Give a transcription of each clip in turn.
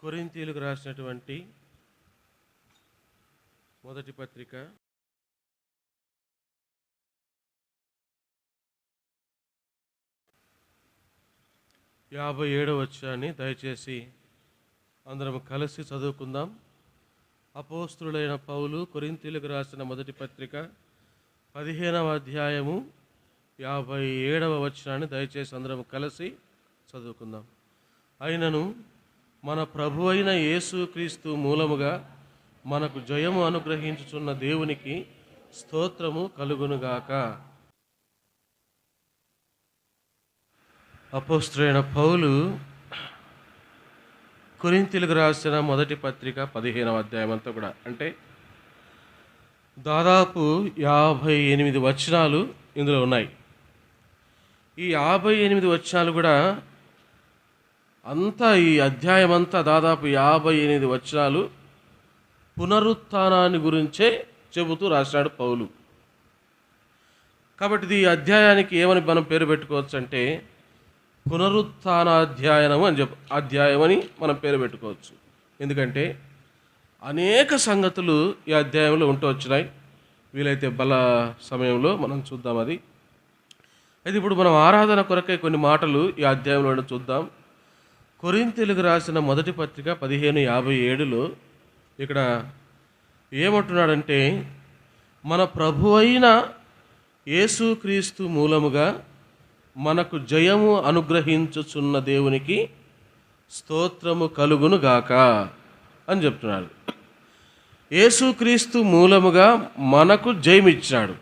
కొరింథీయులకు రాసినటువంటి మొదటి పత్రిక 57వ వచనాన్ని దయచేసి అందరం కలిసి చదువుకుందాం. అపోస్తులుడైన పౌలు కొరింథీయులకు రాసిన మొదటి పత్రిక 15వ అధ్యాయము 57వ వచనాన్ని దయచేసి అందరం కలిసి చదువుకుందాం. అయినను మన ప్రభు అయిన యేసుక్రీస్తు మూలముగా మనకు జయము అనుగ్రహించుచున్న దేవునికి స్తోత్రము కలుగునుగాక. అపోస్తులైన పౌలు కొరింథీయులకు రాసిన మొదటి పత్రిక 15వ అధ్యాయం అంతా కూడా అంటే దాదాపు 58 వచనాలు ఇందులో ఉన్నాయి. ఈ 58 వచనాలు కూడా అంతా ఈ అధ్యాయం అంతా దాదాపు 58 వచనాలు పునరుత్థానాన్ని గురించే చెబుతూ రాశాడు పౌలు. కాబట్టి ఈ అధ్యాయానికి ఏమని మనం పేరు పెట్టుకోవచ్చు అంటే పునరుత్థానాధ్యాయనము అని అధ్యాయం అని మనం పేరు పెట్టుకోవచ్చు. ఎందుకంటే అనేక సంగతులు ఈ అధ్యాయంలో ఉంటూ వచ్చినాయి. వీలైతే బల సమయంలో మనం చూద్దాం అది. అయితే ఇప్పుడు మనం ఆరాధన కొరకై కొన్ని మాటలు ఈ అధ్యాయంలో చూద్దాం. కొరింథీయులకు రాసిన మొదటి పత్రిక 15:57లో ఇక్కడ ఏమంటున్నాడంటే మన ప్రభు అయిన యేసుక్రీస్తు మూలముగా మనకు జయము అనుగ్రహించుచున్న దేవునికి స్తోత్రము కలుగును గాక అని చెప్తున్నాడు. యేసుక్రీస్తు మూలముగా మనకు జయమిచ్చాడు.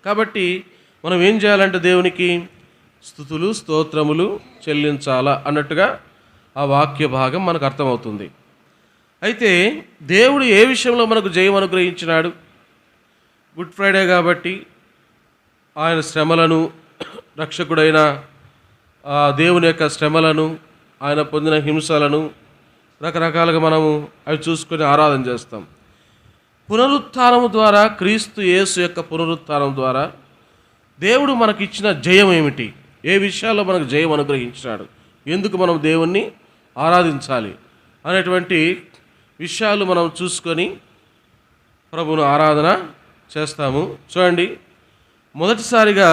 కాబట్టి మనం ఏం చేయాలంటే దేవునికి స్తుతులు స్తోత్రములు చెల్లించాలా అన్నట్టుగా ఆ వాక్య భాగం మనకు అర్థమవుతుంది. అయితే దేవుడు ఏ విషయంలో మనకు జయం అనుగ్రహించినాడు? గుడ్ ఫ్రైడే కాబట్టి ఆయన శ్రమలను, రక్షకుడైన దేవుని యొక్క శ్రమలను, ఆయన పొందిన హింసలను రకరకాలుగా మనము అవి చూసుకొని ఆరాధన చేస్తాం. పునరుత్థానము ద్వారా, క్రీస్తు యేసు యొక్క పునరుత్థానం ద్వారా దేవుడు మనకిచ్చిన జయం ఏమిటి? ఏ విషయాల్లో మనకు జయం అనుగ్రహించినాడు? ఎందుకు మనం దేవుణ్ణి ఆరాధించాలి అనేటువంటి విషయాలు మనం చూసుకొని ప్రభువును ఆరాధన చేస్తాము. మొదటిసారిగా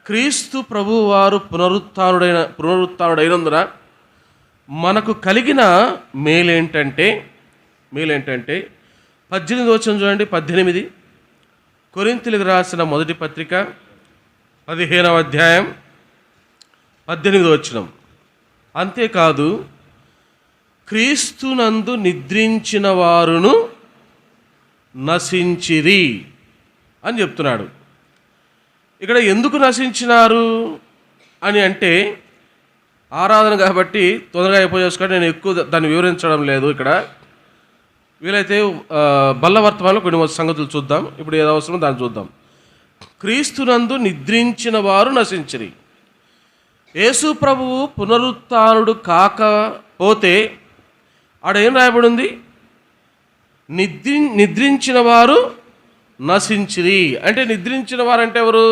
క్రీస్తు ప్రభువు వారు పునరుత్థానుడైనందున మనకు కలిగిన మేలేంటంటే 18వ వచనం చూడండి. 18 కొరింథీయులకు రాసిన మొదటి పత్రిక 15వ అధ్యాయం 18వ వచనం. అంతేకాదు క్రీస్తునందు నిద్రించిన వారును నశించిరి అని చెప్తున్నాడు. ఇక్కడ ఎందుకు నశించినారు అని అంటే ఆరాధన కాబట్టి తొందరగా అయిపోయేసుకొని నేను ఎక్కువ దాన్ని వివరించడం లేదు. ఇక్కడ వీలైతే బల్ల వర్తమానంలో కొన్ని సంగతులు చూద్దాం. ఇప్పుడు ఏదో అవసరం దాన్ని చూద్దాం. క్రీస్తునందు నిద్రించిన వారు నశించిరి. యేసు ప్రభువు పునరుత్థానుడు కాకపోతే ఆడేం రాయబడి ఉంది? నిద్రించిన వారు నశించిరి. అంటే నిద్రించిన వారంటే ఎవరు?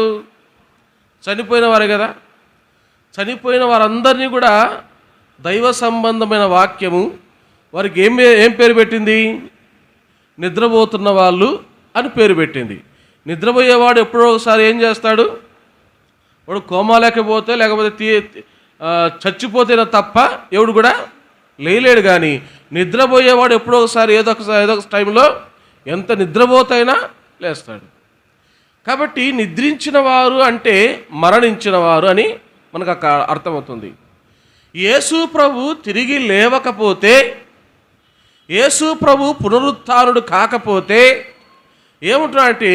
చనిపోయిన వారే కదా. చనిపోయిన వారందరినీ కూడా దైవ సంబంధమైన వాక్యము వారికి ఏం పేరు పెట్టింది? నిద్రపోతున్న వాళ్ళు అని పేరు పెట్టింది. నిద్రపోయేవాడు ఎప్పుడో ఒకసారి ఏం చేస్తాడు? వాడు కోమాలేకపోతే లేకపోతే చచ్చిపోతేనే తప్ప ఎవడు కూడా లేలేడు. కానీ నిద్రపోయేవాడు ఎప్పుడో ఒకసారి ఏదో ఒక టైంలో ఎంత నిద్రపోతైనా లేస్తాడు. కాబట్టి నిద్రించిన వారు అంటే మరణించిన వారు అని మనకు అక్కడ అర్థమవుతుంది. యేసు ప్రభు తిరిగి లేవకపోతే, యేసు ప్రభు పునరుత్థానుడు కాకపోతే ఏముంటున్నాడంటే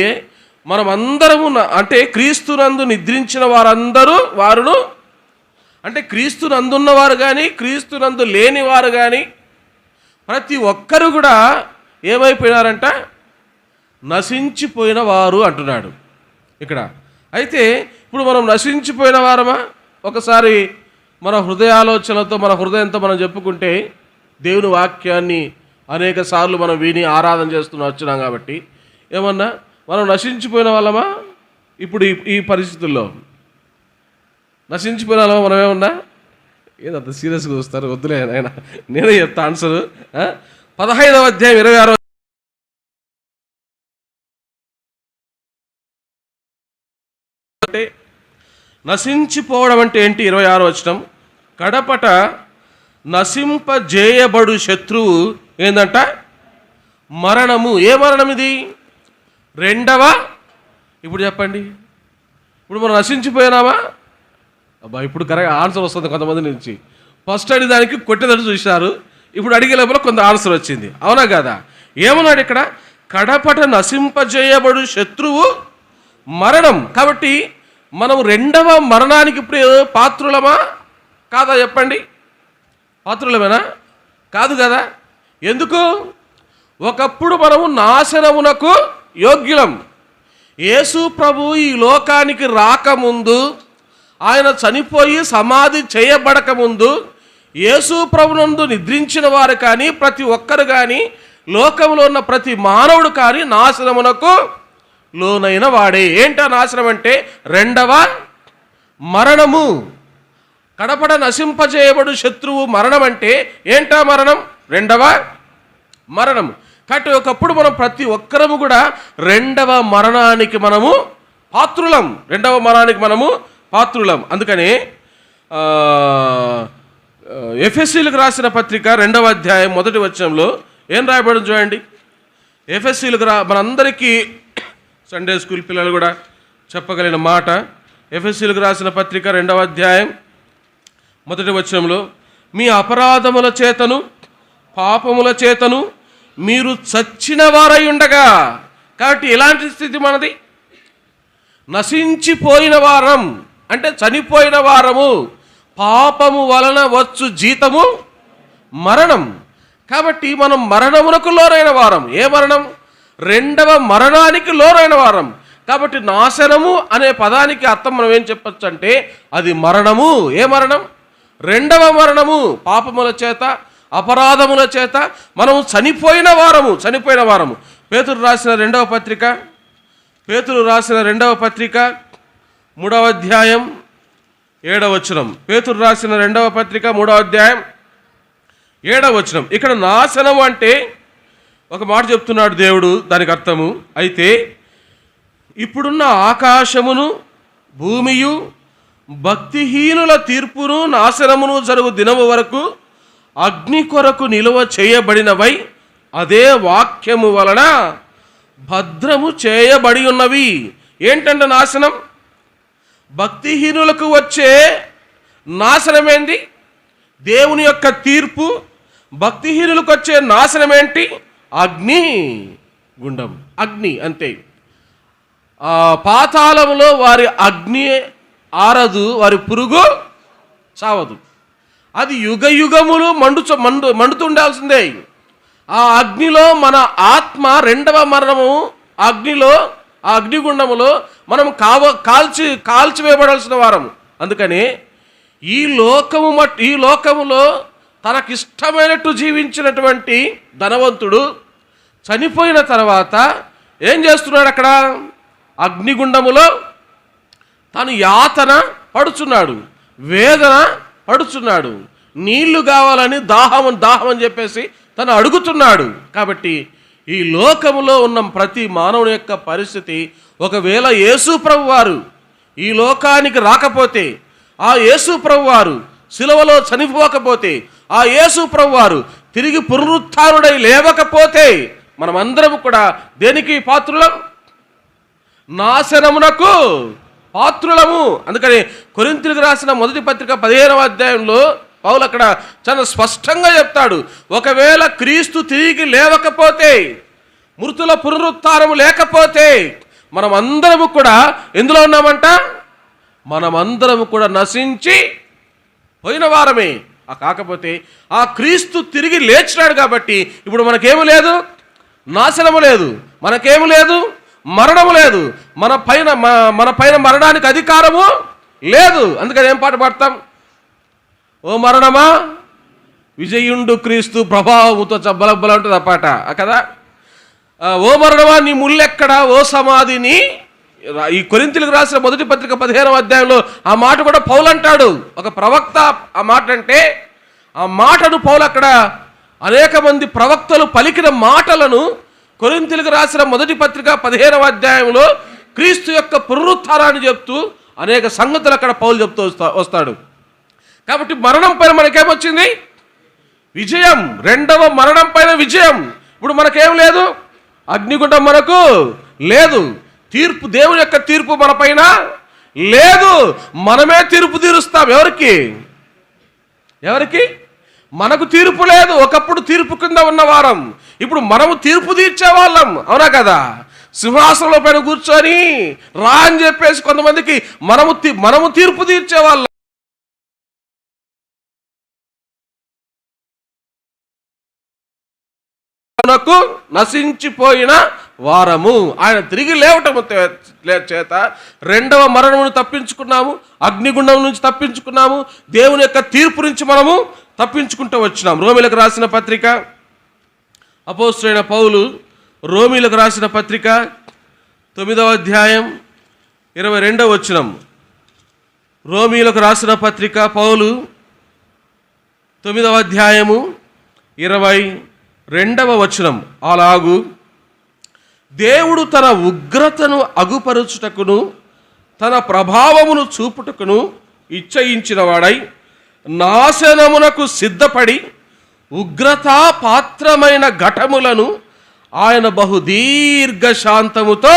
మనమందరము అంటే క్రీస్తునందు నిద్రించిన వారును అంటే క్రీస్తునందున్నవారు కానీ క్రీస్తునందు లేనివారు కానీ ప్రతి ఒక్కరు కూడా ఏమైపోయినారంట? నశించిపోయిన వారు అంటున్నాడు ఇక్కడ. అయితే ఇప్పుడు మనం నశించిపోయిన వారమా? ఒకసారి మన హృదయాలోచనలతో మన హృదయంతో మనం చెప్పుకుంటే దేవుని వాక్యాన్ని అనేక సార్లు మనం విని ఆరాధన వచ్చినాం కాబట్టి ఏమన్నా మనం నశించిపోయిన వాళ్ళమా? ఇప్పుడు ఈ పరిస్థితుల్లో నశించిపోయిన వాళ్ళమా? మనం ఏమన్నా ఏదంత సీరియస్గా చూస్తారు? వద్దులే ఆయన, నేనే చెప్తా ఆన్సరు. 15వ అధ్యాయం 26 అంటే నశించిపోవడం అంటే ఏంటి? 26 వచనం, కడపట నశింపజేయబడు శత్రువు ఏందంట? మరణము. ఏ మరణం ఇది? రెండవ. ఇప్పుడు చెప్పండి, ఇప్పుడు మనం నశించిపోయినామా? అబ్బా, ఇప్పుడు కరెక్ట్ ఆన్సర్ వస్తుంది కొంతమంది నుంచి. ఫస్ట్ అడిగి దానికి కొట్టేదట్టు చూశారు, ఇప్పుడు అడిగే లోపల కొంత ఆన్సర్ వచ్చింది. అవునా కదా? ఏమన్నాడు ఇక్కడ? కడపట నశింపజేయబడు శత్రువు మరణం. కాబట్టి మనం రెండవ మరణానికి ఇప్పుడు పాత్రులమా కాదా? చెప్పండి. పాత్రులమేనా? కాదు కదా. ఎందుకు? ఒకప్పుడు మనము నాశనమునకు యోగ్యులం. యేసు ప్రభు ఈ లోకానికి రాకముందు, ఆయన చనిపోయి సమాధి చేయబడకముందు, యేసు ప్రభునందు నిద్రించిన వారు కానీ, ప్రతి ఒక్కరు కానీ, లోకంలో ఉన్న ప్రతి మానవుడు కానీ నాశనమునకు లోనైన వాడే. ఏంటా నాశనం అంటే? రెండవ మరణము. కడపడ నశింపజేయబడు శత్రువు మరణం అంటే ఏంటా మరణం? రెండవ మరణం. కాబట్టి ఒకప్పుడు మనం ప్రతి ఒక్కరము కూడా రెండవ మరణానికి మనము పాత్రులం. రెండవ మరణానికి మనము పాత్రులం. అందుకని ఎఫెసీలకు రాసిన పత్రిక 2వ అధ్యాయం 1వ వచనంలో ఏం రాయబడి చూడండి. ఎఫెసీలకు మనందరికీ సండే స్కూల్ పిల్లలు కూడా చెప్పగలిగిన మాట. ఎఫెసీలకు రాసిన పత్రిక 2వ అధ్యాయం 1వ వచనంలో, మీ అపరాధముల చేతను పాపముల చేతను మీరు చచ్చిన వారై ఉండగా. కాబట్టి ఎలాంటి స్థితి మనది? నశించిపోయిన వారం అంటే చనిపోయిన వారము. పాపము వలన వచ్చు జీతము మరణం. కాబట్టి మనం మరణమునకు లోనైన వారం. ఏ మరణం? రెండవ మరణానికి లోనైన వారం. కాబట్టి నాశనము అనే పదానికి అర్థం మనం ఏం చెప్పచ్చు అంటే అది మరణము. ఏ మరణం? రెండవ మరణము. పాపముల చేత అపరాధముల చేత మనం చనిపోయిన వారము. చనిపోయిన వారము. పేతురు రాసిన రెండవ పత్రిక 3వ అధ్యాయం 7వ వచనం. పేతురు రాసిన 2వ పత్రిక 3వ అధ్యాయం 7వ వచనం. ఇక్కడ నాశనం అంటే ఒక మాట చెప్తున్నాడు దేవుడు, దానికి అర్థము. అయితే ఇప్పుడున్న ఆకాశమును భూమియు భక్తిహీనుల తీర్పును నాశనమును జరుగు దినము వరకు అగ్ని కొరకు నిలువ చేయబడినవై అదే వాక్యము వలన భద్రము చేయబడి ఉన్నవి. ఏంటంటే నాశనం? భక్తిహీనులకు వచ్చే నాశనమేంటి? దేవుని యొక్క తీర్పు. భక్తిహీనులకు వచ్చే నాశనం ఏంటి? అగ్ని గుండం. అగ్ని అంతే. పాతాళములో వారి అగ్ని ఆరదు, వారి పురుగు చావదు. అది యుగ యుగములు మండుతుండాల్సిందే. ఆ అగ్నిలో మన ఆత్మ రెండవ మరణము అగ్నిలో, ఆ అగ్నిగుండములో మనం కాల్చివేయబడాల్సిన వారము. అందుకని ఈ లోకములో తనకిష్టమైనట్టు జీవించినటువంటి ధనవంతుడు చనిపోయిన తర్వాత ఏం చేస్తున్నాడు? అక్కడ అగ్నిగుండములో తను యాతన పడుచున్నాడు, వేదన పడుచున్నాడు. నీళ్లు కావాలని దాహం అని చెప్పేసి తను అడుగుతున్నాడు. కాబట్టి ఈ లోకములో ఉన్న ప్రతి మానవుని యొక్క పరిస్థితి, ఒకవేళ యేసు ప్రభువారు ఈ లోకానికి రాకపోతే, ఆ యేసు ప్రభువారు శిలువలో చనిపోకపోతే, ఆ యేసు ప్రభువారు తిరిగి పునరుత్థానుడై లేవకపోతే మనమందరం కూడా దేనికి పాత్రులం? నాశనమునకు పాత్రులము. అందుకని కొరింథీయులకు రాసిన మొదటి పత్రిక 15వ అధ్యాయంలో పౌలు అక్కడ చాలా స్పష్టంగా చెప్తాడు, ఒకవేళ క్రీస్తు తిరిగి లేవకపోతే, మృతుల పునరుత్థానము లేకపోతే మనమందరము కూడా ఎందులో ఉన్నామంట? మనమందరము కూడా నశించి పోయిన వారమే. కాకపోతే ఆ క్రీస్తు తిరిగి లేచినాడు కాబట్టి ఇప్పుడు మనకేమి లేదు? నాశనము లేదు, మనకేమి లేదు? మరణము లేదు. మన పైన మరణానికి అధికారము లేదు. అందుకని ఏం పాట పాడతాం? ఓ మరణమా విజయుండు క్రీస్తు ప్రభావముతో బలబల ఉంటుంది ఆ పాట కదా. ఓ మరణమా నీ ముళ్ళెక్కడా, ఓ సమాధిని ఈ కొరింథీయులకు రాసిన మొదటి పత్రిక 15వ అధ్యాయంలో ఆ మాట కూడా పౌలు అంటాడు. ఒక ప్రవక్త ఆ మాట అంటే, ఆ మాటను పౌలు అక్కడ అనేక మంది ప్రవక్తలు పలికిన మాటలను కొరింథీయులకు రాసిన మొదటి పత్రిక 15వ అధ్యాయంలో క్రీస్తు యొక్క పునరుత్థానాన్ని చెప్తూ అనేక సంగతులు అక్కడ పౌలు చెప్తూ వస్తాడు. కాబట్టి మరణం పైన మనకేమొచ్చింది? విజయం. రెండవ మరణం పైన విజయం. ఇప్పుడు మనకేం లేదు, అగ్నిగుండం మనకు లేదు, తీర్పు, దేవుని యొక్క తీర్పు మన పైన లేదు. మనమే తీర్పు తీరుస్తాం. ఎవరికి? మనకు తీర్పు లేదు. ఒకప్పుడు తీర్పు కింద ఉన్నవారం, ఇప్పుడు మనము తీర్పు తీర్చే వాళ్ళం. అవునా కదా? సింహాసనంలో పైన కూర్చొని రా అని చెప్పేసి కొంతమందికి మనము తీర్పు తీర్చే వాళ్ళం. నశించిపోయిన వారము ఆయన తిరిగి లేవటము చేత రెండవ మరణమును తప్పించుకున్నాము, అగ్నిగుండం నుంచి తప్పించుకున్నాము, దేవుని యొక్క తీర్పు నుంచి మనము తప్పించుకుంటూ వచ్చినాం. రోమీలకు రాసిన పత్రిక, అపోస్తలుడైన పౌలు రోమీలకు రాసిన పత్రిక 9వ అధ్యాయం 22వ వచనం. రోమీలకు రాసిన పత్రిక పౌలు 9వ అధ్యాయము 22వ వచనం. అలాగు దేవుడు తన ఉగ్రతను అగుపరుచుటకును తన ప్రభావమును చూపుటకును ఇచ్చయించిన వాడై నాశనమునకు సిద్ధపడి ఉగ్రతా పాత్రమైన ఘటములను ఆయన బహుదీర్ఘ శాంతముతో.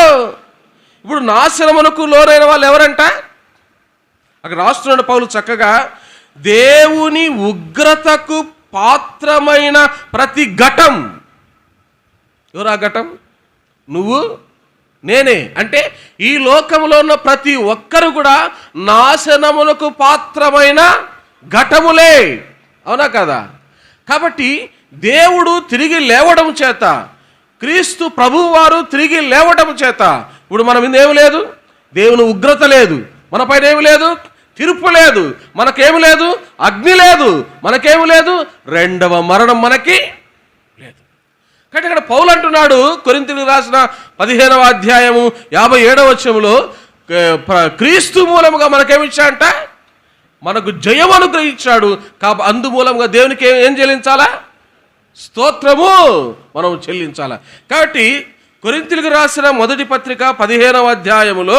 ఇప్పుడు నాశనమునకు లోనైన వాళ్ళు ఎవరంట? అక్కడ రాస్తున్నాడు పౌలు చక్కగా, దేవుని ఉగ్రతకు పాత్రమైన ప్రతి ఘటం. ఎవరు ఆ ఘటం? నువ్వు, నేనే. అంటే ఈ లోకంలో ఉన్న ప్రతి ఒక్కరు కూడా నాశనములకు పాత్రమైన ఘటములే. అవునా కదా? కాబట్టి దేవుడు తిరిగి లేవడం చేత, క్రీస్తు ప్రభువు వారు తిరిగి లేవడం చేత ఇప్పుడు మన మీద ఏమి లేదు, దేవుని ఉగ్రత లేదు, మన పైన ఏమి లేదు, తీర్పు లేదు, మనకేమి లేదు, అగ్ని లేదు, మనకేమి లేదు, రెండవ మరణం మనకి లేదు. కాబట్టి ఇక్కడ పౌలు అంటున్నాడు కొరింథీయులకు రాసిన 15వ అధ్యాయము 57వ వచనంలో, క్రీస్తు మూలముగా మనకేమిచ్చాడంట? మనకు జయం అనుగ్రహించాడు. అందుమూలంగా దేవునికి ఏం చెల్లించాలా? స్తోత్రము మనం చెల్లించాలా. కాబట్టి కొరింథీయులకు రాసిన మొదటి పత్రిక 15వ అధ్యాయములో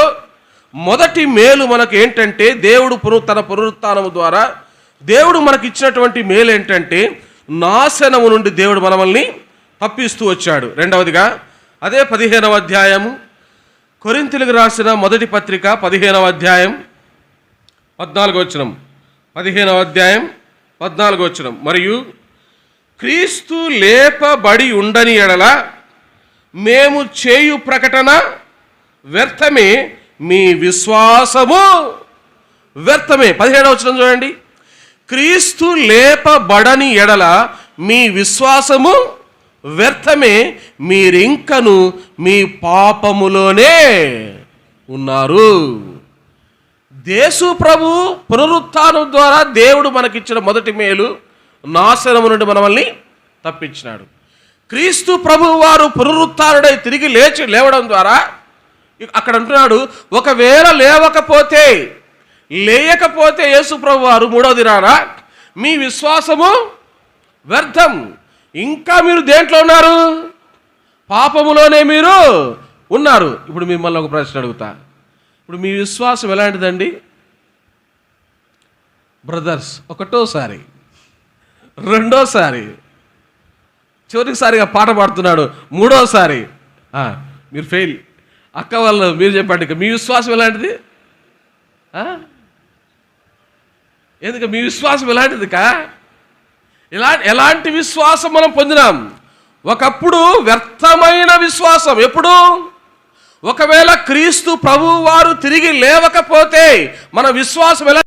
మొదటి మేలు మనకు ఏంటంటే, దేవుడు తన పునరుత్థానము ద్వారా దేవుడు మనకి ఇచ్చినటువంటి మేలు ఏంటంటే, నాశనము నుండి దేవుడు మనల్ని తప్పిస్తూ వచ్చాడు. రెండవదిగా అదే 15వ అధ్యాయము, కొరింథీయులకు రాసిన మొదటి పత్రిక 15వ అధ్యాయం 14వ వచనం. 15వ అధ్యాయం 14వ వచనం. మరియు క్రీస్తు లేపబడి ఉండని ఎడల మేము చేయు ప్రకటన వ్యర్థమే, మీ విశ్వాసము వ్యర్థమే. 17వ వచనం చూడండి. క్రీస్తు లేపబడని ఎడల మీ విశ్వాసము వ్యర్థమే, మీరింకను మీ పాపములోనే ఉన్నారు. యేసు ప్రభు పునరుత్థానం ద్వారా దేవుడు మనకిచ్చిన మొదటి మేలు, నాశనము నుండి మనల్ని తప్పించినాడు. క్రీస్తు ప్రభు వారు పునరుత్థానుడై తిరిగి లేవడం ద్వారా అక్కడ అంటున్నాడు, ఒకవేళ లేయకపోతే యేసు ప్రభు వారు మూడవ దినాన మీ విశ్వాసము వ్యర్థం. ఇంకా మీరు దేంట్లో ఉన్నారు? పాపములోనే మీరు ఉన్నారు. ఇప్పుడు మిమ్మల్ని ఒక ప్రశ్న అడుగుతా. ఇప్పుడు మీ విశ్వాసం ఎలాంటిదండి బ్రదర్స్? ఒకటోసారి, రెండోసారి, చివరిసారిగా పాట పాడుతున్నాడు, మూడోసారి మీరు ఫెయిల్. అక్క వాళ్ళు మీరు చెప్పండి, మీ విశ్వాసం ఎలాంటిది? ఎందుకు మీ విశ్వాసం ఎలాంటిది? ఎలాంటి విశ్వాసం మనం పొందినాం? ఒకప్పుడు వ్యర్థమైన విశ్వాసం. ఎప్పుడు? ఒకవేళ క్రీస్తు ప్రభువు వారు తిరిగి లేవకపోతే మన విశ్వాసం ఎలా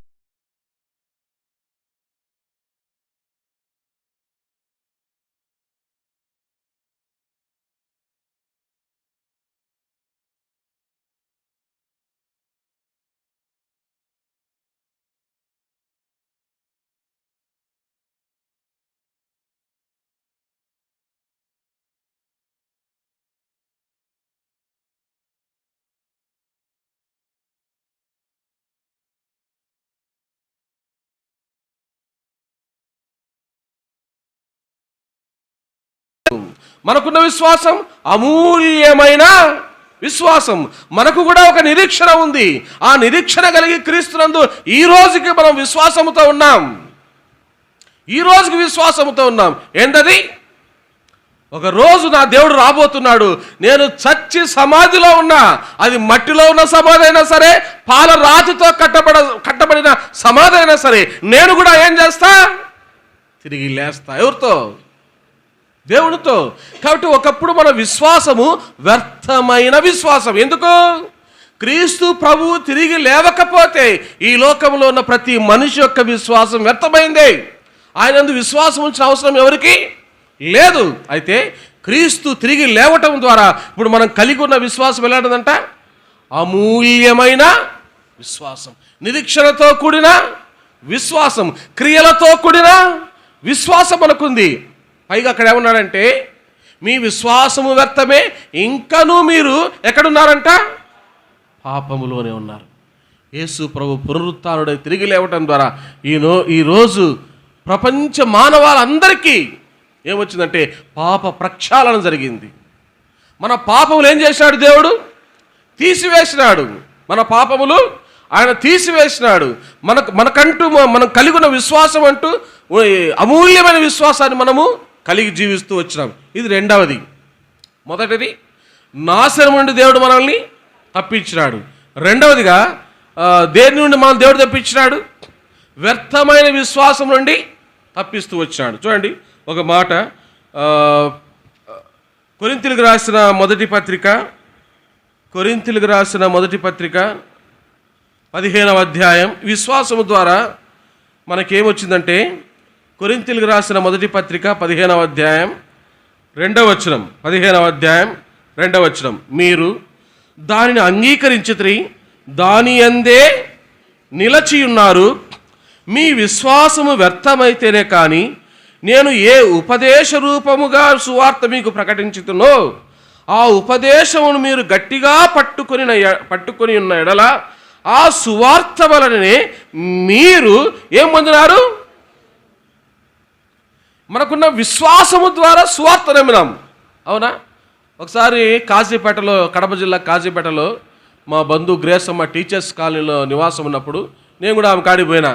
మనకున్న విశ్వాసం అమూల్యమైన విశ్వాసం. మనకు కూడా ఒక నిరీక్షణ ఉంది. ఆ నిరీక్షణ కలిగి క్రీస్తునందు ఈ రోజుకి మనం విశ్వాసముతో ఉన్నాం. ఈ రోజుకి విశ్వాసముతో ఉన్నాం. ఏంటది? ఒక రోజు నా దేవుడు రాబోతున్నాడు. నేను చచ్చి సమాధిలో ఉన్నా, అది మట్టిలో ఉన్న సమాధి అయినా సరే, పాల రాతితో కట్టబడిన సమాధి అయినా సరే, నేను కూడా ఏం చేస్తా? తిరిగి లేస్తా. ఎవరితో? దేవుడితో. కాబట్టి ఒకప్పుడు మన విశ్వాసము వ్యర్థమైన విశ్వాసం. ఎందుకు? క్రీస్తు ప్రభువు తిరిగి లేవకపోతే ఈ లోకంలో ఉన్న ప్రతి మనిషి యొక్క విశ్వాసం వ్యర్థమైందే. ఆయనందు విశ్వాసం ఉంచిన అవసరం ఎవరికి లేదు. అయితే క్రీస్తు తిరిగి లేవటం ద్వారా ఇప్పుడు మనం కలిగి ఉన్న విశ్వాసం ఎలాంటిదంట? అమూల్యమైన విశ్వాసం, నిరీక్షణతో కూడిన విశ్వాసం, క్రియలతో కూడిన విశ్వాసం మనకుంది. పైగా అక్కడ ఏమన్నాడంటే, మీ విశ్వాసము వ్యర్థమే, ఇంకనూ మీరు ఎక్కడున్నారంట? పాపములోనే ఉన్నారు. యేసు ప్రభు పునరుత్థానుడై తిరిగి లేవటం ద్వారా ఈరోజు ప్రపంచ మానవాళ్ళందరికీ ఏమొచ్చిందంటే పాప ప్రక్షాళన జరిగింది. మన పాపములు ఏం చేశాడు? దేవుడు తీసివేసినాడు. మన పాపములు ఆయన తీసివేసినాడు. మనకంటూ మనం కలిగి ఉన్న విశ్వాసం అంటూ అమూల్యమైన విశ్వాసాన్ని మనము కలిగి జీవిస్తూ వచ్చినాం. ఇది రెండవది. మొదటిది, నాశనం నుండి దేవుడు మనల్ని తప్పించినాడు. రెండవదిగా దేని నుండి మనం దేవుడు తప్పించినాడు? వ్యర్థమైన విశ్వాసం నుండి తప్పిస్తూ వచ్చినాడు. చూడండి ఒక మాట, కొరింథీయులకు రాసిన మొదటి పత్రిక 15వ అధ్యాయం. విశ్వాసము ద్వారా మనకేమొచ్చిందంటే, కొరింథీయులకు రాసిన మొదటి పత్రిక 15వ అధ్యాయం 2వ వచనం. 15వ అధ్యాయం 2వ వచనం. మీరు దానిని అంగీకరించితిరి, దాని యందే నిలచియున్నారు. మీ విశ్వాసము వ్యర్థమైతేనే కానీ నేను ఏ ఉపదేశ రూపముగా సువార్త మీకు ప్రకటించుతున్నో ఆ ఉపదేశమును మీరు గట్టిగా పట్టుకొని ఉన్న ఎడల ఆ సువార్త వలననే మీరు ఏం పొందినారు? మనకున్న విశ్వాసము ద్వారా సువార్త నమ్మినాం. అవునా? ఒకసారి కాజీపేటలో, కడప జిల్లా కాజీపేటలో మా బంధువు గ్రేసమ్మ టీచర్స్ కాలనీలో నివాసం ఉన్నప్పుడు నేను కూడా ఆమె కాడికి పోయినా.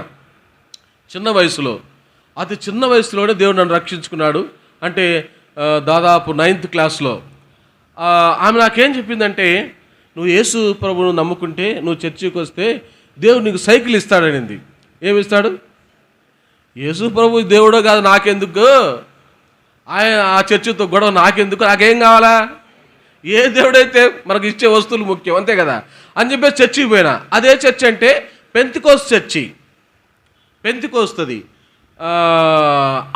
చిన్న వయసులో, అతి చిన్న వయసులోనే దేవుడు నన్ను రక్షించుకున్నాడు. అంటే దాదాపు 9th క్లాస్లో. ఆమె నాకేం చెప్పిందంటే, నువ్వు యేసు ప్రభువును నమ్ముకుంటే, నువ్వు చర్చికి వస్తే దేవుడు నీకు సైకిల్ ఇస్తాడనింది. ఏమిస్తాడు? యేసు ప్రభు దేవుడో కాదు, నాకెందుకు? ఆయన ఆ చర్చితో గొడవ నాకెందుకు? నాకేం కావాలా? ఏ దేవుడైతే మనకు ఇచ్చే వస్తువులు ముఖ్యం, అంతే కదా అని చెప్పేసి చర్చికి పోయినా. అదే చర్చి అంటే పెంతికోస్తు చర్చి, పెంతికోస్తుంది.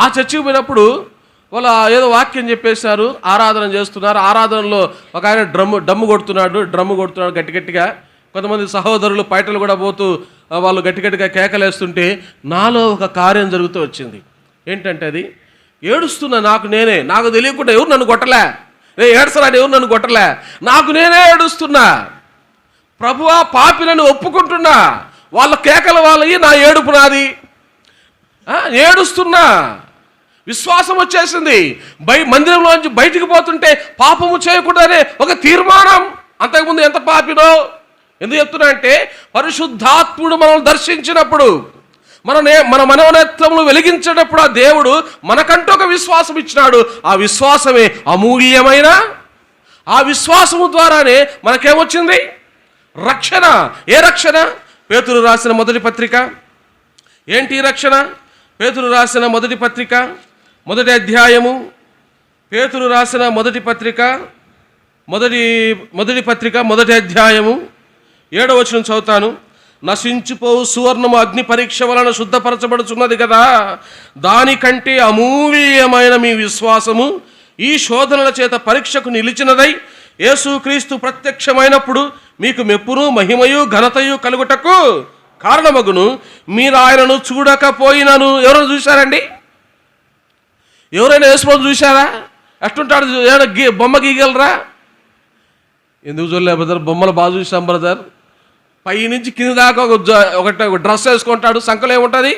ఆ చర్చికి పోయినప్పుడు వాళ్ళు ఏదో వాక్యం చెప్పేశారు, ఆరాధన చేస్తున్నారు. ఆరాధనలో ఒక ఆయన డమ్ము కొడుతున్నాడు గట్టిగా. కొంతమంది సహోదరులు పైటలు కూడా పోతూ వాళ్ళు గట్టిగా కేకలేస్తుంటే నాలో ఒక కార్యం జరుగుతూ వచ్చింది. ఏంటంటే అది ఏడుస్తున్నా. నాకు తెలియకుండా ఎవరు నన్ను కొట్టలే, నేను ఏడ్చరాని ఎవరు నన్ను కొట్టలే, నాకు నేనే ఏడుస్తున్నా. ప్రభువా, పాపిలను ఒప్పుకుంటున్నా, వాళ్ళ కేకల వాళ్ళవి, నా ఏడుపు నాది. ఏడుస్తున్నా, విశ్వాసం వచ్చేసింది. మందిరంలోంచి బయటికి పోతుంటే పాపము చేయకూడదనే ఒక తీర్మానం. అంతకుముందు ఎంత పాపినో. ఎందుకు చెప్తున్నా అంటే, పరిశుద్ధాత్ముడు మనల్ని దర్శించినప్పుడు, మన మనోనేత్రములు వెలిగించేటప్పుడు ఆ దేవుడు మనకంటూ ఒక విశ్వాసం ఇచ్చినాడు. ఆ విశ్వాసమే అమూల్యమైన. ఆ విశ్వాసము ద్వారానే మనకేమొచ్చింది? రక్షణ. ఏ రక్షణ? పేతురు రాసిన మొదటి పత్రిక. ఏంటి రక్షణ? పేతురు రాసిన మొదటి పత్రిక 1వ అధ్యాయము. పేతురు రాసిన మొదటి పత్రిక 1వ అధ్యాయము 7వ వచనం చదువుతాను. నశించిపోవు సువర్ణము అగ్ని పరీక్ష వలన శుద్ధపరచబడుచున్నది కదా, దానికంటే అమూల్యమైన మీ విశ్వాసము ఈ శోధనల చేత పరీక్షకు నిలిచినదై యేసుక్రీస్తు ప్రత్యక్షమైనప్పుడు మీకు మెప్పును మహిమయు ఘనతయు కలుగుటకు కారణమగును. మీరు ఆయనను చూడకపోయినను. ఎవరైనా చూశారండి? ఎవరైనా యేసుప్రభుని చూశారా? ఎట్టుంటాడు? ఏమైనా బొమ్మ గీయగలరా? ఎందుకు చూడలే బ్రదర్? బొమ్మలు బాగా చూసాం బ్రదర్. పై నుంచి కింద దాకా ఒక డ్రెస్ వేసుకుంటాడు. సంకలో ఏముంటుంది?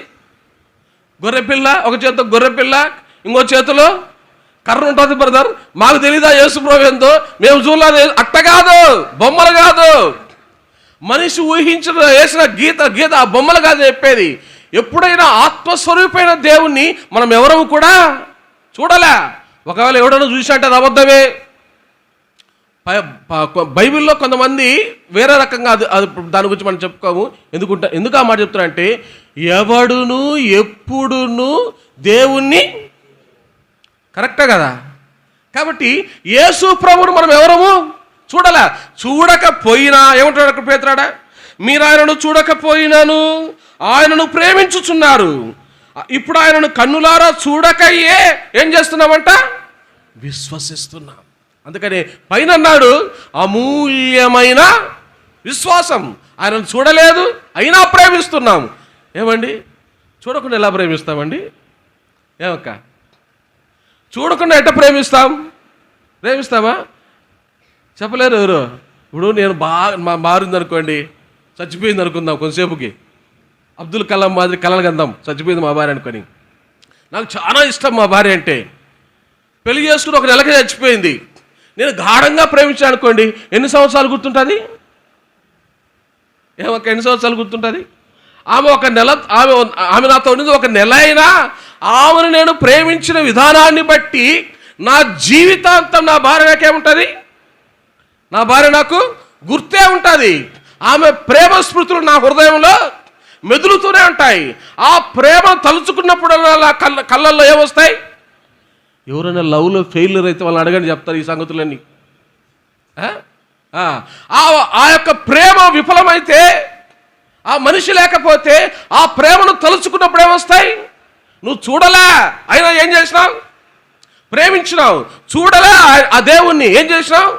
గొర్రెపిల్ల, ఒక చేతితో గొర్రెపిల్ల, ఇంకో చేతిలో కర్ర ఉంటుంది బ్రదర్, మాకు తెలీదా యేసుప్రభు ఎంతో, మేము చూడలేదు. అట్ట కాదు, బొమ్మలు కాదు. మనిషి ఊహించిన వేసిన గీత ఆ బొమ్మలు కాదు చెప్పేది. ఎప్పుడైనా ఆత్మస్వరూపమైన దేవుణ్ణి మనం ఎవరము కూడా చూడలే. ఒకవేళ ఎవడన్నా చూసినట్టు అది అబద్ధమే. బైబిల్లో కొంతమంది వేరే రకంగా అది దాని గురించి మనం చెప్పుకోము. ఎందుకు ఆ మాట చెప్తున్నా అంటే, ఎవడును ఎప్పుడును దేవుణ్ణి, కరెక్టే కదా. కాబట్టి యేసు ప్రభువును మనం ఎవరము చూడలే. చూడకపోయినా ఏమంటాడు అక్కడ పేతురాడా, మీరు ఆయనను చూడకపోయినాను ఆయనను ప్రేమించుచున్నారు. ఇప్పుడు ఆయనను కన్నులారా చూడకయ్యే ఏం చేస్తున్నామంట, విశ్వసిస్తున్నాం. అందుకని పైన అన్నాడు అమూల్యమైన విశ్వాసం. ఆయనను చూడలేదు అయినా ప్రేమిస్తున్నాం. ఏమండి, చూడకుండా ఎలా ప్రేమిస్తామండి? ఏమక్క, చూడకుండా ఎట్ట ప్రేమిస్తామా? చెప్పలేరు ఎవరు. ఇప్పుడు నేను మా మారింది అనుకోండి, చచ్చిపోయింది అనుకుందాం కొంతసేపుకి, అబ్దుల్ కలాం మాదిరి కలలు కందాం, చచ్చిపోయింది మా భార్య అనుకొని. నాకు చాలా ఇష్టం మా భార్య అంటే. పెళ్లి చేసుకుని 1 నెలకే చచ్చిపోయింది. నేను గాఢంగా ప్రేమించాను అనుకోండి, ఎన్ని సంవత్సరాలు గుర్తుంటుంది? ఏమక్క, ఎన్ని సంవత్సరాలు గుర్తుంటుంది? ఆమె నాతో ఉన్నది 1 నెల అయినా ఆమెను నేను ప్రేమించిన విధానాన్ని బట్టి నా జీవితాంతం నా భార్య నాకేముంటుంది, నా భార్య నాకు గుర్తే ఉంటుంది. ఆమె ప్రేమ స్మృతులు నా హృదయంలో మెదులుతూనే ఉంటాయి. ఆ ప్రేమ తలుచుకున్నప్పుడల్లా నా కళ్ళల్లో ఏమొస్తాయి? ఎవరైనా లవ్లో ఫెయిల్యూర్ అయితే వాళ్ళని అడగండి, చెప్తారు ఈ సంగతులన్నీ. ఆ యొక్క ప్రేమ విఫలమైతే, ఆ మనిషి లేకపోతే ఆ ప్రేమను తలుచుకున్నప్పుడు ఏమొస్తాయి? నువ్వు చూడలే అయినా ఏం చేసినావు? ప్రేమించినావు. చూడలే ఆ దేవుణ్ణి ఏం చేసినావు?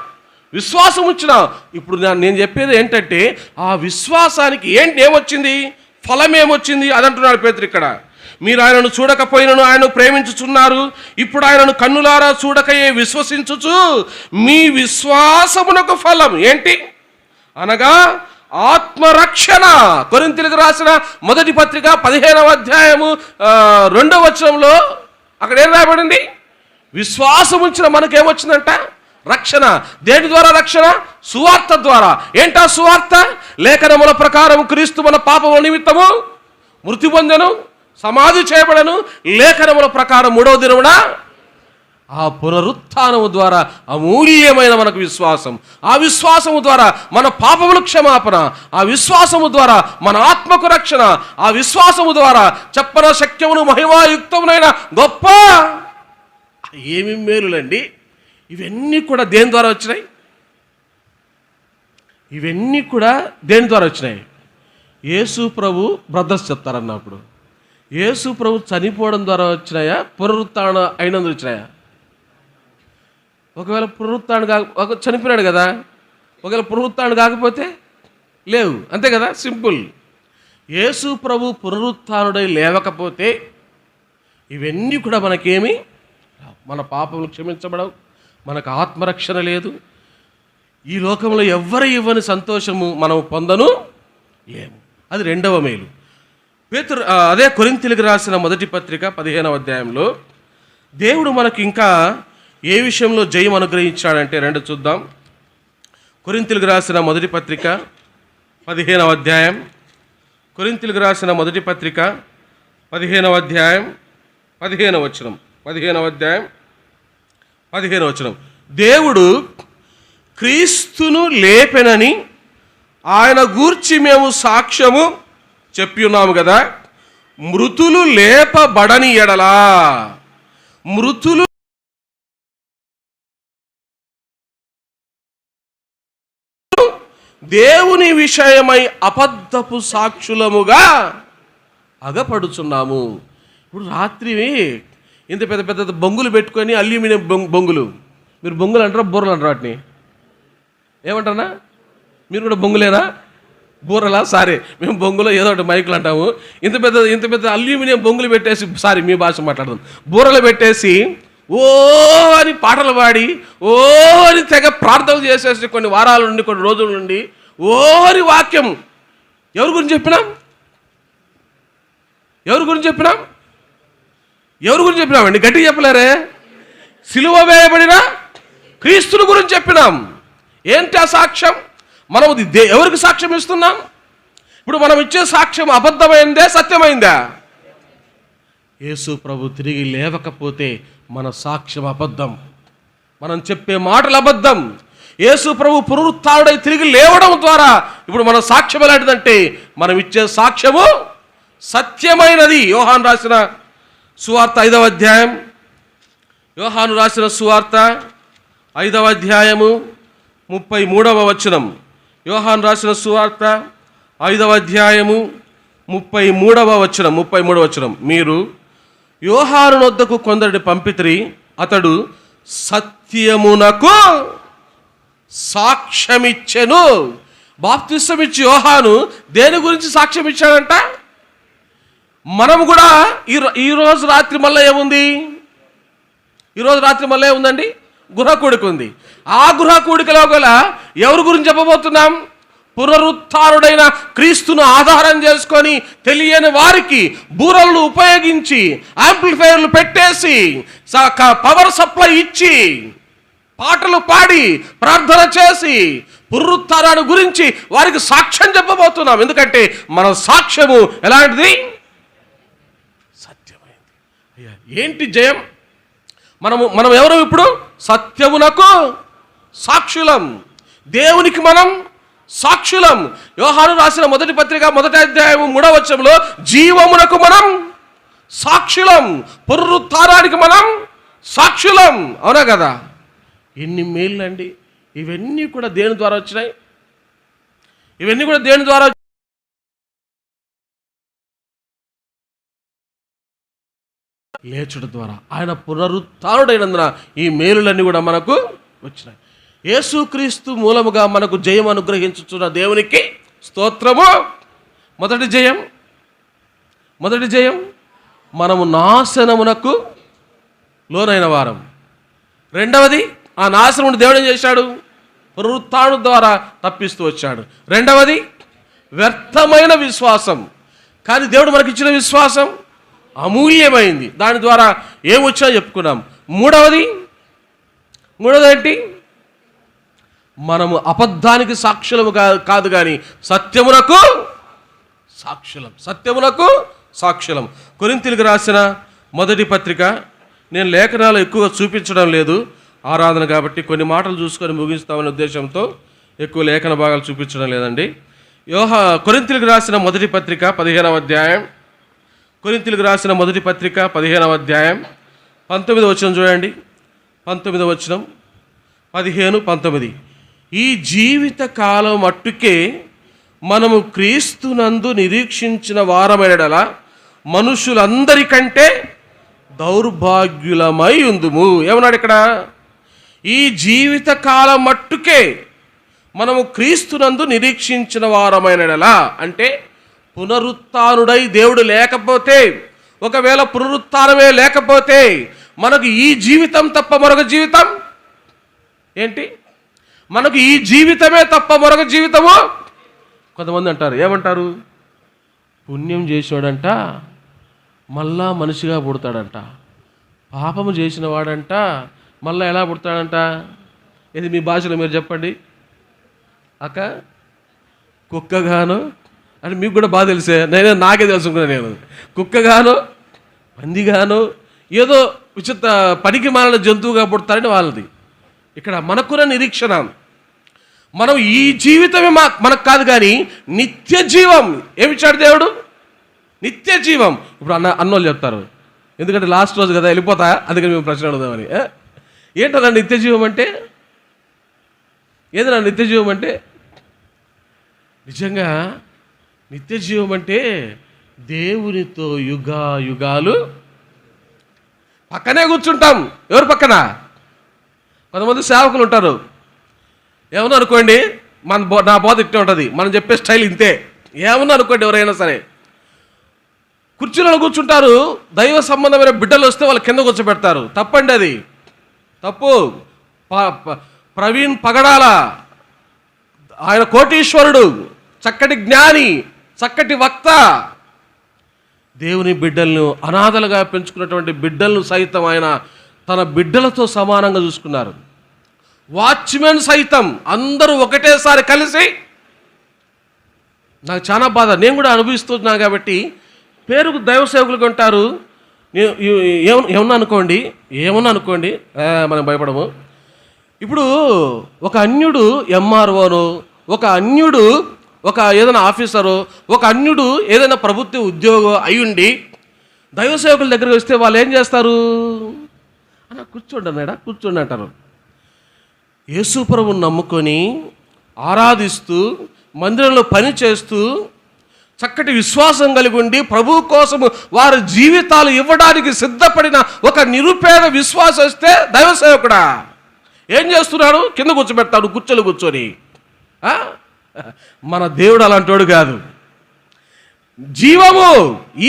విశ్వాసం ఉంచినావు. ఇప్పుడు నేను చెప్పేది ఏంటంటే, ఆ విశ్వాసానికి ఏమొచ్చింది, ఫలం ఏమొచ్చింది అదంటున్నాడు పేతురు ఇక్కడ. మీరు ఆయనను చూడకపోయినను ఆయనను ప్రేమించుచున్నారు. ఇప్పుడు ఆయనను కన్నులారా చూడకయే విశ్వసించుచు మీ విశ్వాసమునకు ఫలం ఏంటి అనగా ఆత్మరక్షణ. కొరింథీయులకు రాసిన మొదటి పత్రిక 15వ అధ్యాయము 2వ వచనంలో అక్కడ ఏం రాయబడింది? విశ్వాసం ఉంచిన మనకేమొచ్చిందంట? రక్షణ. దేని ద్వారా రక్షణ? సువార్త ద్వారా. ఏంటా సువార్త? లేఖనముల ప్రకారం క్రీస్తు మన పాపముల నిమిత్తము మృతి పొందెను, సమాధి చేయబడను, లేఖనముల ప్రకారం 3వ దినమున ఆ పునరుత్థానము ద్వారా అమూల్యమైన మనకు విశ్వాసం. ఆ విశ్వాసము ద్వారా మన పాపముల క్షమాపణ, ఆ విశ్వాసము ద్వారా మన ఆత్మకు రక్షణ, ఆ విశ్వాసము ద్వారా చెప్పన శక్యమును మహిమాయుక్తమునైన గొప్ప ఏమి మేలులండి. ఇవన్నీ కూడా దేని ద్వారా వచ్చినాయి? ఇవన్నీ కూడా దేని ద్వారా వచ్చినాయి? యేసు ప్రభు బ్రదర్స్ చెప్తారన్నప్పుడు, యేసు ప్రభు చనిపోవడం ద్వారా వచ్చినాయా, పునరుత్థానం అయినందుకు వచ్చినాయా? ఒకవేళ పునరుత్థానం చనిపోయాడు కదా, ఒకవేళ పునరుత్థానం కాకపోతే లేవు, అంతే కదా, సింపుల్. యేసు ప్రభు పునరుత్థానుడై లేవకపోతే ఇవన్నీ కూడా మనకేమి, మన పాపములు క్షమించబడవు, మనకు ఆత్మరక్షణ లేదు, ఈ లోకంలో ఎవ్వరు ఇవ్వని సంతోషము మనం పొందను లేము. అది 2వ మేలు. పేతురు అదే కొరింథీయులకు రాసిన మొదటి పత్రిక 15వ అధ్యాయంలో దేవుడు మనకి ఇంకా ఏ విషయంలో జయం అనుగ్రహించాడంటే 2 చూద్దాం. కొరింథీయులకు రాసిన మొదటి పత్రిక 15వ అధ్యాయం, కొరింథీయులకు రాసిన మొదటి పత్రిక 15వ అధ్యాయం 15వ వచనం, 15వ అధ్యాయం 15వ వచనం. దేవుడు క్రీస్తును లేపెనని ఆయన గూర్చి మేము సాక్ష్యము చెప్పి ఉన్నాము కదా. మృతులు లేపబడని ఎడలా, మృతులు దేవుని విషయమై అబద్ధపు సాక్షులముగా అగపడుచున్నాము. ఇప్పుడు రాత్రి ఇంత పెద్ద పెద్ద బొంగులు పెట్టుకొని, అల్యూమినియం బొంగులు, మీరు బొంగులు అంటారా బూరలు అంటారా? వాటిని ఏమంటారా? మీరు కూడా బొంగులేనా, బూరలా? సారీ, మేము బొంగులో ఏదో ఒకటి మైకులు అంటాము. ఇంత పెద్ద అల్యూమినియం బొంగులు పెట్టేసి, సారీ మీ భాష మాట్లాడదాం, బూరలు పెట్టేసి ఓ అని పాటలు పాడి, ఓ అని తెగ ప్రార్థనలు చేసేసి కొన్ని వారాల నుండి, కొన్ని రోజుల నుండి ఓ అని వాక్యం ఎవరి గురించి చెప్పినాం? ఎవరి గురించి చెప్పినామండి? గట్టిగా చెప్పలేరే? సిలువ వేయబడిన క్రీస్తుని గురించి చెప్పినాం. ఏంటి ఆ సాక్ష్యం? మనం ఎవరికి సాక్ష్యం ఇస్తున్నాం? ఇప్పుడు మనం ఇచ్చే సాక్ష్యం అబద్ధమైందే, సత్యమైందా? యేసు ప్రభు తిరిగి లేవకపోతే మన సాక్ష్యం అబద్ధం, మనం చెప్పే మాటలు అబద్ధం. యేసు ప్రభు పునరుత్థానుడై తిరిగి లేవడం ద్వారా ఇప్పుడు మన సాక్ష్యం ఎలాంటిదంటే మనం ఇచ్చే సాక్ష్యము సత్యమైనది. యోహాను రాసిన సువార్త 5వ అధ్యాయం, యోహాను రాసిన సువార్త 5వ అధ్యాయము 33వ వచనం. యోహాను రాసిన సువార్త 5వ అధ్యాయము 33వ వచనం. మీరు యోహాను వద్దకు కొందరిని పంపితిరి, అతడు సత్యమునకు సాక్ష్యమిచ్చెను. బాప్తిసం ఇచ్చి యోహాను దేని గురించి సాక్ష్యం ఇచ్చాడంట? మనం కూడా ఈరోజు రాత్రి మళ్ళీ ఏముంది? ఈరోజు రాత్రి మళ్ళీ ఏముందండి? గృహ కూడిక ఉంది. ఆ గృహ కూడికలో గల ఎవరి గురించి చెప్పబోతున్నాం? పునరుత్థానుడైన క్రీస్తును ఆధారం చేసుకొని తెలియని వారికి బూరలు ఉపయోగించి యాంప్లిఫైయర్లు పెట్టేసి పవర్ సప్లై ఇచ్చి పాటలు పాడి ప్రార్థన చేసి పునరుత్థానాన్ని గురించి వారికి సాక్ష్యం చెప్పబోతున్నాం. ఎందుకంటే మన సాక్ష్యము ఎలాంటిది? సత్యమైంది. అయ్యా, ఏంటి జయం? మనం ఎవరు ఇప్పుడు? సత్యమునకు సాక్షులం, దేవునికి మనం సాక్షులం. యోహాను రాసిన మొదటి పత్రిక 1వ అధ్యాయం 3వ వచనంలో జీవమునకు మనం సాక్షులం, పునరుత్థానానికి మనం సాక్షులం. అవునా కదా? ఎన్ని మేళ్ళు అండి! ఇవన్నీ కూడా దేని ద్వారా వచ్చినాయి? ఇవన్నీ కూడా దేని ద్వారా? లేచుట ద్వారా. ఆయన పునరుత్థానుడైనందున ఈ మేలులన్నీ కూడా మనకు వచ్చినాయి. యేసుక్రీస్తు మూలముగా మనకు జయం అనుగ్రహించుచున్న దేవునికి స్తోత్రము. మొదటి జయం మనము నాశనమునకు లోనైన వారం. రెండవది, ఆ నాశనమును దేవుడు ఏం చేశాడు? పునరుత్థానం ద్వారా తప్పిస్తూ వచ్చాడు. రెండవది, వ్యర్థమైన విశ్వాసం. కానీ దేవుడు మనకిచ్చిన విశ్వాసం అమూల్యమైంది. దాని ద్వారా ఏమొచ్చినా చెప్పుకున్నాం. మూడవది ఏంటి? మనము అబద్ధానికి సాక్షులము కాదు కానీ సత్యమునకు సాక్షులం. కొరింథీయులకు రాసిన మొదటి పత్రిక. నేను లేఖనాలు ఎక్కువగా చూపించడం లేదు, ఆరాధన కాబట్టి కొన్ని మాటలు చూసుకొని ముగిస్తామనే ఉద్దేశంతో ఎక్కువ లేఖన భాగాలు చూపించడం లేదండి. కొరింథీయులకు రాసిన మొదటి పత్రిక 15వ అధ్యాయం. కొరింథీయులకు రాసిన మొదటి పత్రిక 15వ అధ్యాయం 19వ వచనం చూడండి. 19వ వచనం, 15, 19. ఈ జీవిత కాలం మట్టుకే మనము క్రీస్తునందు నిరీక్షించిన వారమైనడల మనుషులందరికంటే దౌర్భాగ్యులమై ఉందుము. ఏమన్నాడు ఇక్కడ? ఈ జీవిత కాలం మట్టుకే మనము క్రీస్తునందు నిరీక్షించిన వారమైనడలా అంటే పునరుత్థానుడై దేవుడు లేకపోతే, ఒకవేళ పునరుత్థానమే లేకపోతే మనకు ఈ జీవితం తప్ప మరొక జీవితం ఏంటి? మనకు ఈ జీవితమే తప్ప మరొక జీవితము. కొంతమంది అంటారు, ఏమంటారు? పుణ్యం చేసినాడంట మళ్ళా మనిషిగా పుడతాడంట, పాపము చేసిన వాడంట మళ్ళా ఎలా పుడతాడంట. ఇది మీ భాషలో మీరు చెప్పండి అక్క. కుక్కగాను అని మీకు కూడా బాగా తెలిసే, నాకే తెలుసుకున్నాను నేను. కుక్కగాను పందిగాను ఏదో విచిత్ర పనికి మాలిన జంతువుగా పుడతారని వాళ్ళది. ఇక్కడ మనకున్న నిరీక్షణ మనం ఈ జీవితమే మనకు కాదు కానీ నిత్య జీవం ఏమిచ్చాడు దేవుడు? నిత్య జీవం. ఇప్పుడు అన్నోళ్ళు చెప్తారు, ఎందుకంటే లాస్ట్ రోజు కదా వెళ్ళిపోతా, అందుకని మేము ప్రశ్న అడుగుదామని. ఏంటన్నా నిత్య జీవం అంటే? ఏదన్నా నిత్య జీవం అంటే? నిజంగా నిత్య జీవం అంటే దేవునితో యుగాలు పక్కనే కూర్చుంటాం. ఎవరు పక్కన? కొంతమంది సేవకులు ఉంటారు. ఏమన్నా అనుకోండి, నా బోధ ఇట్టే ఉంటుంది, మనం చెప్పే స్టైల్ ఇంతే. ఏమన్నా అనుకోండి, ఎవరైనా సరే కుర్చీలో కూర్చుంటారు. దైవ సంబంధమైన బిడ్డలు వస్తే వాళ్ళు కింద కూర్చోబెడతారు. తప్పండి, అది తప్పు. ప్రవీణ్ పగడాల ఆయన కోటీశ్వరుడు, చక్కటి జ్ఞాని, చక్కటి వక్త. దేవుని బిడ్డలను అనాథలుగా పెంచుకున్నటువంటి బిడ్డలను సైతం ఆయన తన బిడ్డలతో సమానంగా చూసుకున్నారు. వాచ్మెన్ సైతం అందరూ ఒకటేసారి కలిసి, నాకు చాలా బాధ, నేను కూడా అనుభవిస్తున్నాను కాబట్టి, పేరుకు దైవ సేవకులుగా ఉంటారు. ఏమన్నా అనుకోండి మనం భయపడము. ఇప్పుడు ఒక అన్యుడు ఎంఆర్ఓను, ఒక అన్యుడు ఒక ఏదైనా ఆఫీసరు, ఒక అన్యుడు ఏదైనా ప్రభుత్వ ఉద్యోగం అయ్యుండి దైవ సేవకుల దగ్గరికి వస్తే వాళ్ళు ఏం చేస్తారు? అన్న కూర్చోండి అంటారు. యేసు ప్రభువుని నమ్ముకొని ఆరాధిస్తూ మందిరంలో పని చేస్తూ చక్కటి విశ్వాసం కలిగి ఉండి ప్రభు కోసం వారి జీవితాలు ఇవ్వడానికి సిద్ధపడిన ఒక నిరుపేద విశ్వాసం వస్తే దైవ సేవకుడా ఏం చేస్తున్నాడు? కింద కూర్చోబెడతాడు, కూర్చొని. మన దేవుడు అలాంటోడు కాదు. జీవము,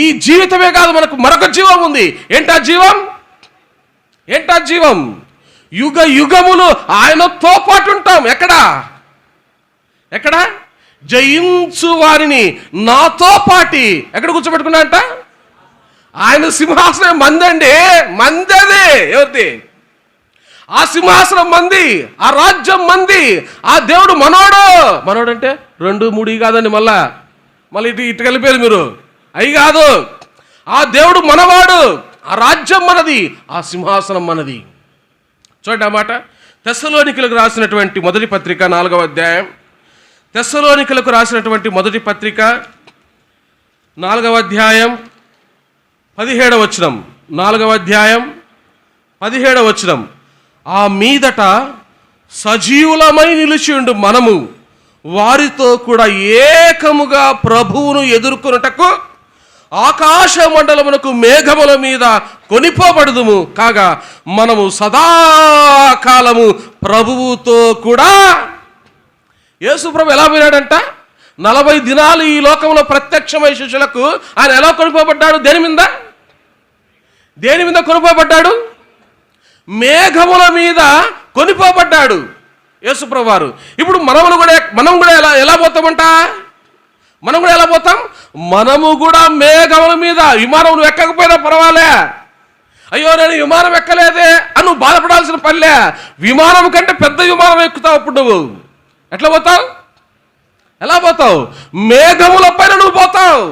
ఈ జీవితమే కాదు, మనకు మరొక జీవం ఉంది. ఏంటా జీవం? యుగ యుగములు ఆయనతో పాటు ఉంటాం. ఎక్కడ? జయించు వారిని నాతో పాటి ఎక్కడ కూర్చోబెట్టుకున్నా అంట? ఆయన సింహాసనం మందండి, మందది. ఎవరిది? ఆ సింహాసనం మంది, ఆ రాజ్యం మంది, ఆ దేవుడు మనోడు అంటే 2, 3 కాదండి, మళ్ళీ ఇటు కలిపారు మీరు, అయి కాదు. ఆ దేవుడు మనవాడు, ఆ రాజ్యం మనది, ఆ సింహాసనం మనది. చూడండి ఆ మాట. తెస్సలోనికలకు రాసినటువంటి మొదటి పత్రిక 4వ అధ్యాయం. తెస్సలోనికలకు రాసినటువంటి మొదటి పత్రిక 4వ అధ్యాయం 17వ వచనం. 4వ అధ్యాయం 17వ వచనం. ఆ మీదట సజీవులమై నిలిచిండు మనము వారితో కూడా ఏకముగా ప్రభువును ఎదుర్కొనుటకు ఆకాశ మండలమునకు మేఘముల మీద కొనిపోబడుదుము. కాగా మనము సదాకాలము ప్రభువుతో కూడా. యేసు ప్రభు ఎలా పోయినాడంట? 40 దినాలు ఈ లోకంలో ప్రత్యక్షమై శిష్యులకు ఆయన ఎలా కొనిపోబడ్డాడు? దేని మీద కొనిపోబడ్డాడు? మేఘముల మీద కొనిపోబడ్డాడు యేసు ప్రభు వారు. ఇప్పుడు మనం కూడా ఎలా పోతామంట? మనము కూడా మేఘముల మీద. విమానం నువ్వు ఎక్కకపోయినా పర్వాలే, అయ్యో నేను విమానం ఎక్కలేదే అని నువ్వు బాధపడాల్సిన పనిలే. విమానం కంటే పెద్ద విమానం ఎక్కుతావు. అప్పుడు నువ్వు ఎలా పోతావు? మేఘముల పైన నువ్వు పోతావు.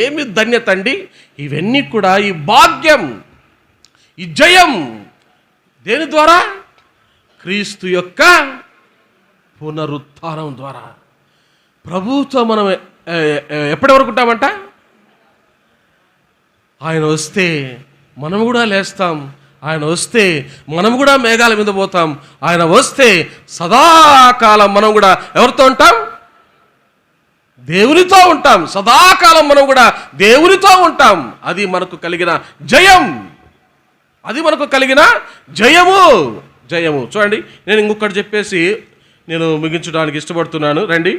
ఏమి ధన్యత అండి! ఇవన్నీ కూడా ఈ భాగ్యం, ఈ జయం దేని ద్వారా? క్రీస్తు యొక్క పునరుత్థానం ద్వారా. ప్రభువుతో మనం ఎప్పటి వరకు ఉంటామంట? ఆయన వస్తే మనం కూడా లేస్తాం. ఆయన వస్తే మనం కూడా మేఘాల మీద పోతాం. ఆయన వస్తే సదాకాలం మనం కూడా ఎవరితో ఉంటాం? దేవునితో ఉంటాం. సదాకాలం మనం కూడా దేవునితో ఉంటాం. అది మనకు కలిగిన జయం. జయము. చూడండి, నేను ఇంకొకటి చెప్పేసి నేను ముగించడానికి ఇష్టపడుతున్నాను. రండి,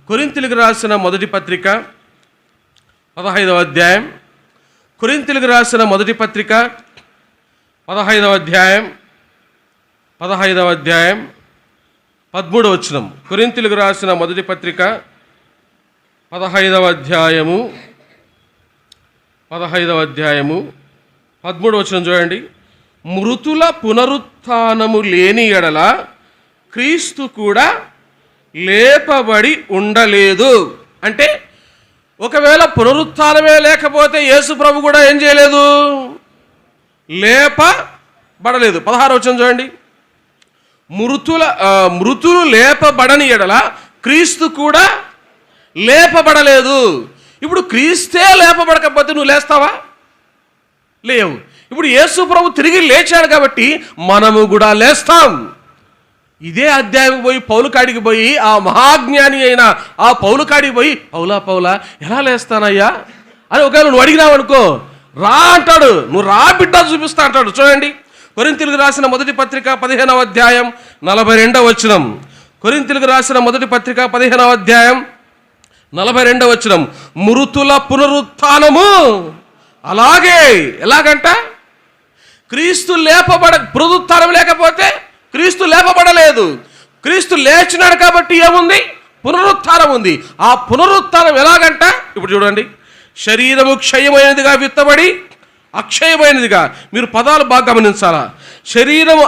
కొరింథీయులకు రాసిన మొదటి పత్రిక 15వ అధ్యాయం. కొరింథీయులకు రాసిన మొదటి పత్రిక 15వ అధ్యాయం 13వ వచనం. కొరింథీయులకు రాసిన మొదటి పత్రిక 15వ అధ్యాయము 13వ వచనం చూడండి. మృతుల పునరుత్థానము లేని ఎడల క్రీస్తు కూడా లేపబడి ఉండలేదు. అంటే ఒకవేళ పునరుత్థానమే లేకపోతే యేసు ప్రభు కూడా ఏం చేయలేదు? లేపబడలేదు. 16వ వచనం చూడండి. మృతులు లేపబడని ఎడల క్రీస్తు కూడా లేపబడలేదు. ఇప్పుడు క్రీస్తే లేపబడకపోతే నువ్వు లేస్తావా? లేవు. ఇప్పుడు యేసు ప్రభు తిరిగి లేచాడు కాబట్టి మనము కూడా లేస్తాం. ఇదే అధ్యాయం పోయి పౌలు కాడికి పోయి, ఆ మహాజ్ఞాని అయిన ఆ పౌలు కాడికి పోయి, పౌలా ఎలా లేస్తానయ్యా అని ఒకవేళ నువ్వు అడిగినావనుకో, రా అంటాడు. నువ్వు రా బిడ్డ చూపిస్తా అంటాడు. చూడండి, కొరింథీయులకు రాసిన మొదటి పత్రిక 15వ అధ్యాయం 42వ వచనం. కొరింథీయులకు రాసిన మొదటి పత్రిక 15వ అధ్యాయం 42వ వచనం. మృతుల పునరుత్థానము అలాగే. ఎలాగంట? క్రీస్తు పునరుత్థానం లేకపోతే క్రీస్తు లేపబడలేదు. క్రీస్తు లేచినాడు కాబట్టి ఏముంది? పునరుత్థానం ఉంది. ఆ పునరుత్థానం ఎలాగంట? ఇప్పుడు చూడండి, శరీరము క్షయమైనదిగా విత్తబడి అక్షయమైనదిగా. మీరు పదాలు బాగా గమనించాలా. శరీరం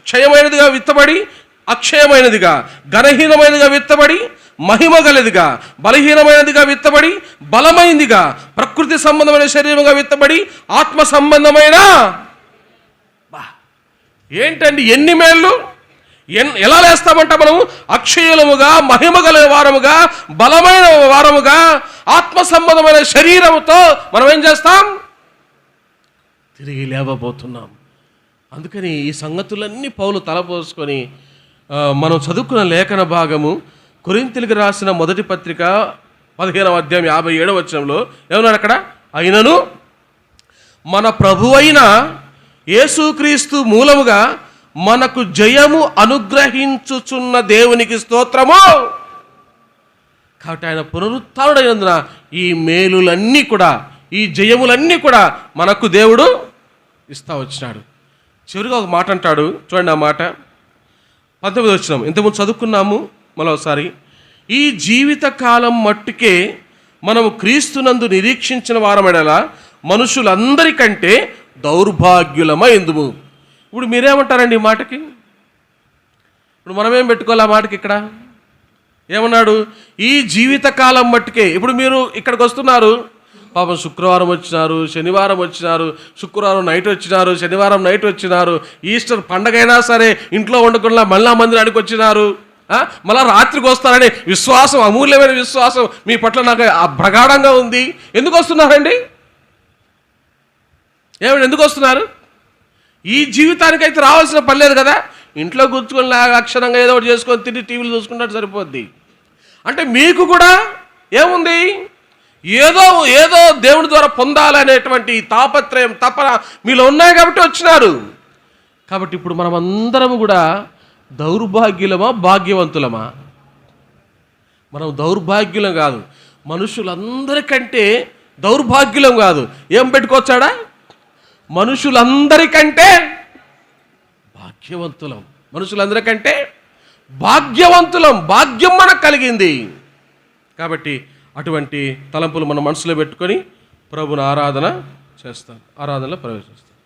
క్షయమైనదిగా విత్తబడి అక్షయమైనదిగా, ఘనహీనమైనదిగా విత్తబడి మహిమ గలదిగా, బలహీనమైనదిగా విత్తబడి బలమైనదిగా, ప్రకృతి సంబంధమైన శరీరముగా విత్తబడి ఆత్మ సంబంధమైన. ఏంటండి ఎన్ని మేళ్ళు! ఎలా లేస్తామంట మనము? అక్షయులముగా, మహిమ గల వారముగా, బలమైన వారముగా, ఆత్మ సంబంధమైన శరీరముతో మనం ఏం చేస్తాం? తిరిగి లేవబోతున్నాం. అందుకని ఈ సంగతులన్నీ పౌలు తలపోసుకొని మనం చదువుకున్న లేఖన భాగము కొరింథీయులకు రాసిన మొదటి పత్రిక 15వ అధ్యాయం 57వ వచనంలో ఏమన్నాడు అక్కడ? అయినను మన ప్రభువైన యేసుక్రీస్తు మూలముగా మనకు జయము అనుగ్రహించుచున్న దేవునికి స్తోత్రము. కాబట్టి ఆయన పునరుత్థానుడైనందున ఈ మేలులన్నీ కూడా, ఈ జయములన్నీ కూడా మనకు దేవుడు ఇస్తా వచ్చినాడు. చివరిగా ఒక మాట అంటాడు, చూడండి ఆ మాట 19వ వచనం. ఇంతకుముందు చదువుకున్నాము మరోసారి. ఈ జీవిత కాలం మట్టుకే మనము క్రీస్తునందు నిరీక్షించిన వారమడలా మనుషులందరికంటే దౌర్భాగ్యులమైందుము. ఇప్పుడు మీరేమంటారండి ఈ మాటకి? ఇప్పుడు మనమేం పెట్టుకోవాలి ఆ మాటకి? ఇక్కడ ఏమన్నాడు? ఈ జీవితకాలం మట్టుకే. ఇప్పుడు మీరు ఇక్కడికి వస్తున్నారు, పాపం శుక్రవారం వచ్చినారు, శనివారం వచ్చినారు, శుక్రవారం నైట్ వచ్చినారు, శనివారం నైట్ వచ్చినారు, ఈస్టర్ పండగైనా సరే ఇంట్లో ఉండకుండా మళ్ళా మందిరానికి వచ్చినారు, మళ్ళా రాత్రికి వస్తారని విశ్వాసం, అమూల్యమైన విశ్వాసం మీ పట్ల నాకు ప్రగాఢంగా ఉంది. ఎందుకు వస్తున్నారండి? ఏమండి ఎందుకు వస్తున్నారు? ఈ జీవితానికైతే రావాల్సిన పని లేదు కదా. ఇంట్లో కూర్చుకొని అక్షరంగా ఏదో ఒకటి చేసుకొని తిని టీవీలు చూసుకుంటే సరిపోద్ది. అంటే మీకు కూడా ఏముంది? ఏదో ఏదో దేవుడి ద్వారా పొందాలనేటువంటి తాపత్రయం, తపన మీలో ఉన్నాయి కాబట్టి వచ్చినారు. కాబట్టి ఇప్పుడు మనం అందరం కూడా దౌర్భాగ్యులమా భాగ్యవంతులమా? మనం దౌర్భాగ్యులం కాదు, మనుషులందరికంటే దౌర్భాగ్యులం కాదు. ఏం పెట్టుకోవచ్చాడా? మనుషులందరికంటే భాగ్యవంతులం. మనుషులందరికంటే భాగ్యవంతులం. భాగ్యం మనకు కలిగింది. కాబట్టి అటువంటి తలంపులు మన మనసులో పెట్టుకొని ప్రభుని ఆరాధన చేస్తాం, ఆరాధనలో ప్రవేశిస్తాం.